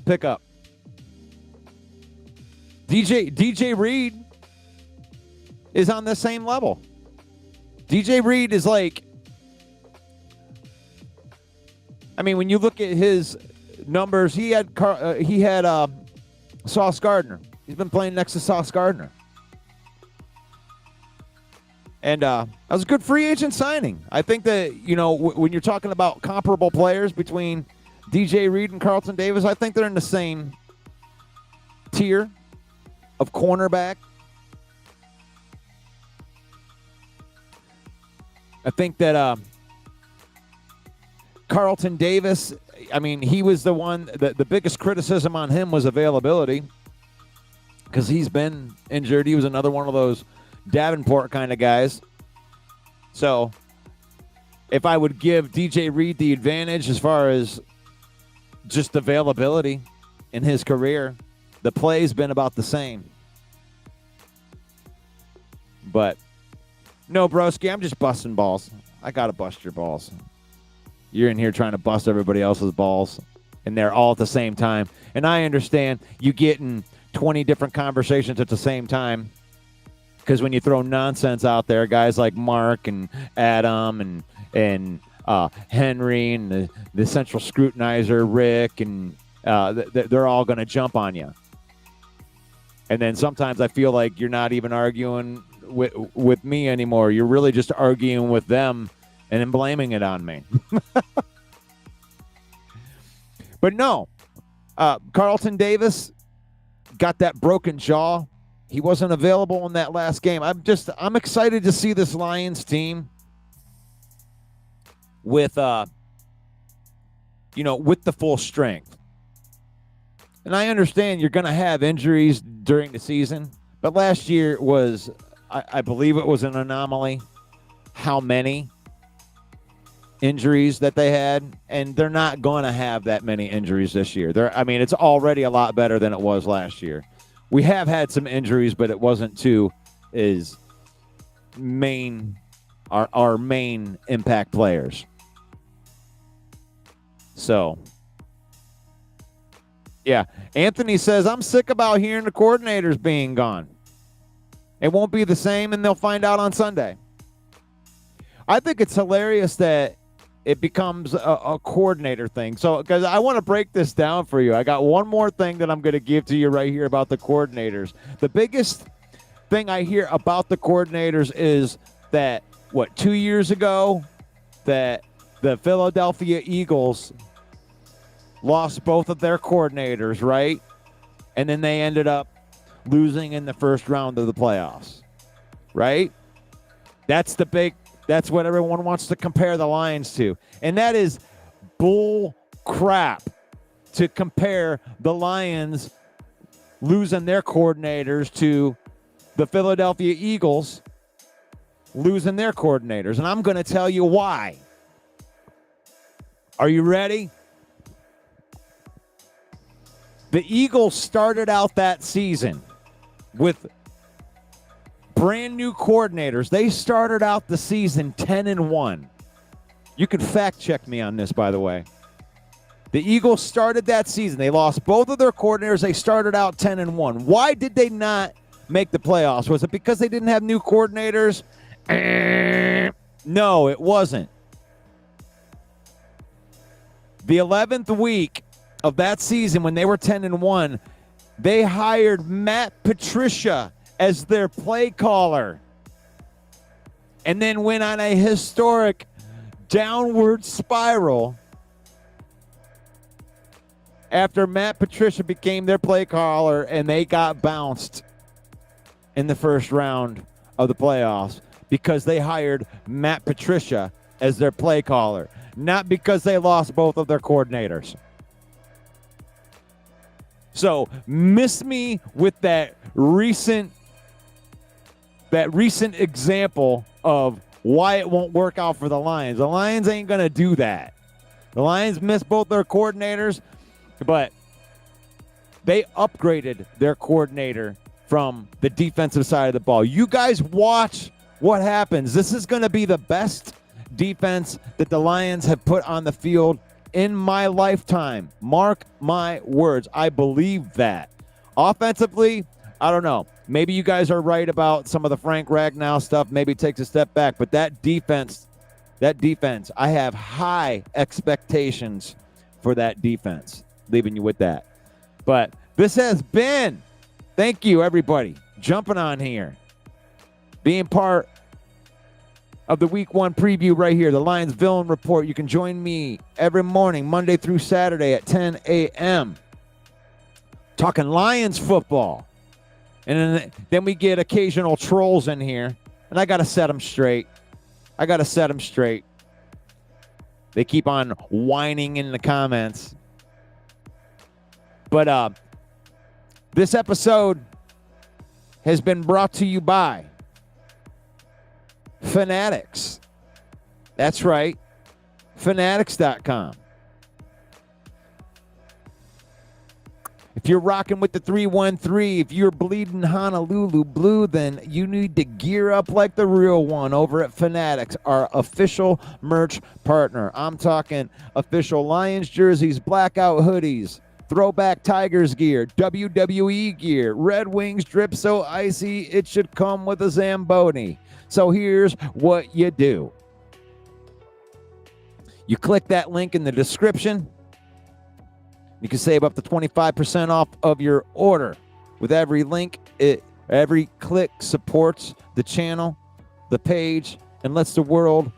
pickup. DJ Reed is on the same level. DJ Reed is like, I mean, when you look at his numbers, he had Sauce Gardner. He's been playing next to Sauce Gardner. And that was a good free agent signing. I think that, you know, when you're talking about comparable players between DJ Reed and Carlton Davis, I think they're in the same tier of cornerback. I think that Carlton Davis, I mean, he was the one, the biggest criticism on him was availability because he's been injured. He was another one of those Davenport kind of guys. So if I would give DJ Reed the advantage as far as just availability in his career, the play's been about the same. But no, broski, I'm just busting balls. I got to bust your balls. You're in here trying to bust everybody else's balls, and they're all at the same time. And I understand you getting 20 different conversations at the same time because when you throw nonsense out there, guys like Mark and Adam and Henry and the central scrutinizer, Rick, and they're all going to jump on you. And then sometimes I feel like you're not even arguing with me anymore. You're really just arguing with them and then blaming it on me. But no, Carlton Davis got that broken jaw. He wasn't available in that last game. I'm excited to see this Lions team with with the full strength. And I understand you're going to have injuries during the season, but last year was, I believe it was an anomaly how many injuries that they had, and they're not going to have that many injuries this year. It's already a lot better than it was last year. We have had some injuries, but it wasn't to our main impact players. So, yeah. Anthony says, I'm sick about hearing the coordinators being gone. It won't be the same, and they'll find out on Sunday. I think it's hilarious that it becomes a coordinator thing. So, because I want to break this down for you. I got one more thing that I'm going to give to you right here about the coordinators. The biggest thing I hear about the coordinators is that, 2 years ago, that the Philadelphia Eagles lost both of their coordinators, right? And then they ended up losing in the first round of the playoffs, right? That's what everyone wants to compare the Lions to. And that is bull crap to compare the Lions losing their coordinators to the Philadelphia Eagles losing their coordinators. And I'm going to tell you why. Are you ready? The Eagles started out that season with brand new coordinators. They started out the season 10-1. You can fact check me on this, by the way. The Eagles started that season. They lost both of their coordinators. They started out 10-1. Why did they not make the playoffs? Was it because they didn't have new coordinators? No, it wasn't. The 11th week of that season, when they were 10-1, they hired Matt Patricia as their play caller, and then went on a historic downward spiral after Matt Patricia became their play caller, and they got bounced in the first round of the playoffs because they hired Matt Patricia as their play caller, not because they lost both of their coordinators. So miss me with that recent example of why it won't work out for the Lions. The Lions ain't going to do that. The Lions missed both their coordinators, but they upgraded their coordinator from the defensive side of the ball. You guys watch what happens. This is going to be the best defense that the Lions have put on the field in my lifetime. Mark my words. I believe that. Offensively, I don't know. Maybe you guys are right about some of the Frank Ragnow stuff. Maybe it takes a step back. But that defense, I have high expectations for that defense. Leaving you with that. But this has been, thank you, everybody, jumping on here, being part of the Week 1 preview right here, the Lions Villain Report. You can join me every morning, Monday through Saturday at 10 a.m., talking Lions football. And then we get occasional trolls in here, and I got to set them straight. They keep on whining in the comments. But this episode has been brought to you by Fanatics. That's right, Fanatics.com. If you're rocking with the 313, if you're bleeding Honolulu blue, then you need to gear up like the real one over at Fanatics, our official merch partner. I'm talking official Lions jerseys, blackout hoodies, throwback Tigers gear, WWE gear, Red Wings drip so icy it should come with a Zamboni. So here's what you do. You click that link in the description. You can save up to 25% off of your order. With every link, every click supports the channel, the page, and lets the world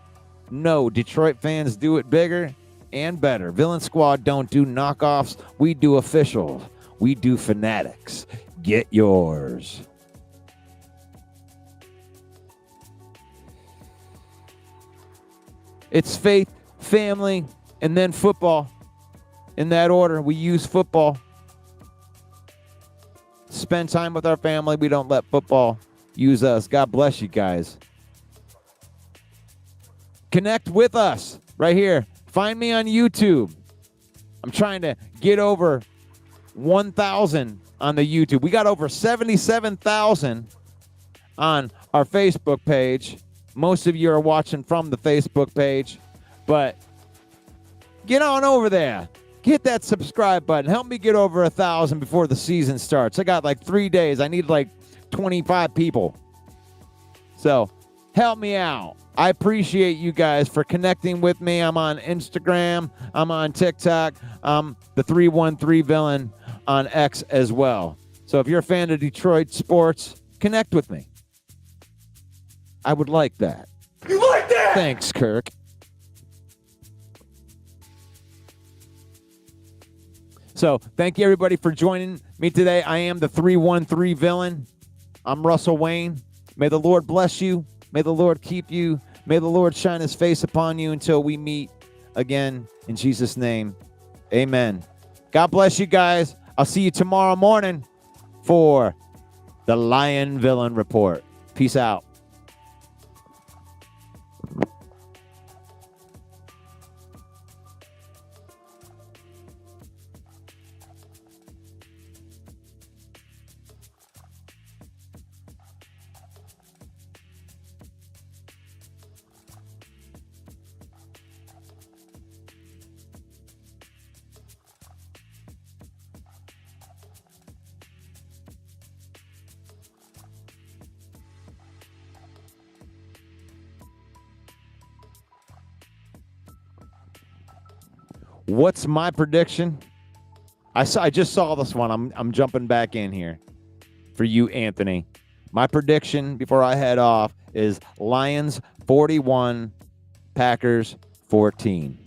know Detroit fans do it bigger and better. Villain Squad don't do knockoffs. We do officials. We do Fanatics. Get yours. It's faith, family, and then football. In that order, we use football. Spend time with our family. We don't let football use us. God bless you guys. Connect with us right here. Find me on YouTube. I'm trying to get over 1,000 on the YouTube. We got over 77,000 on our Facebook page. Most of you are watching from the Facebook page, but get on over there. Hit that subscribe button. Help me get over 1,000 before the season starts. I got like 3 days. I need like 25 people. So help me out. I appreciate you guys for connecting with me. I'm on Instagram. I'm on TikTok. I'm the 313 Villain on X as well. So if you're a fan of Detroit sports, connect with me. I would like that. You like that? Thanks, Kirk. So thank you, everybody, for joining me today. I am the 313 Villain. I'm Russell Wayne. May the Lord bless you. May the Lord keep you. May the Lord shine his face upon you until we meet again. In Jesus' name, amen. God bless you guys. I'll see you tomorrow morning for the Lion Villain Report. Peace out. What's my prediction? I just saw this one. I'm jumping back in here for you, Anthony. My prediction before I head off is Lions 41, Packers 14.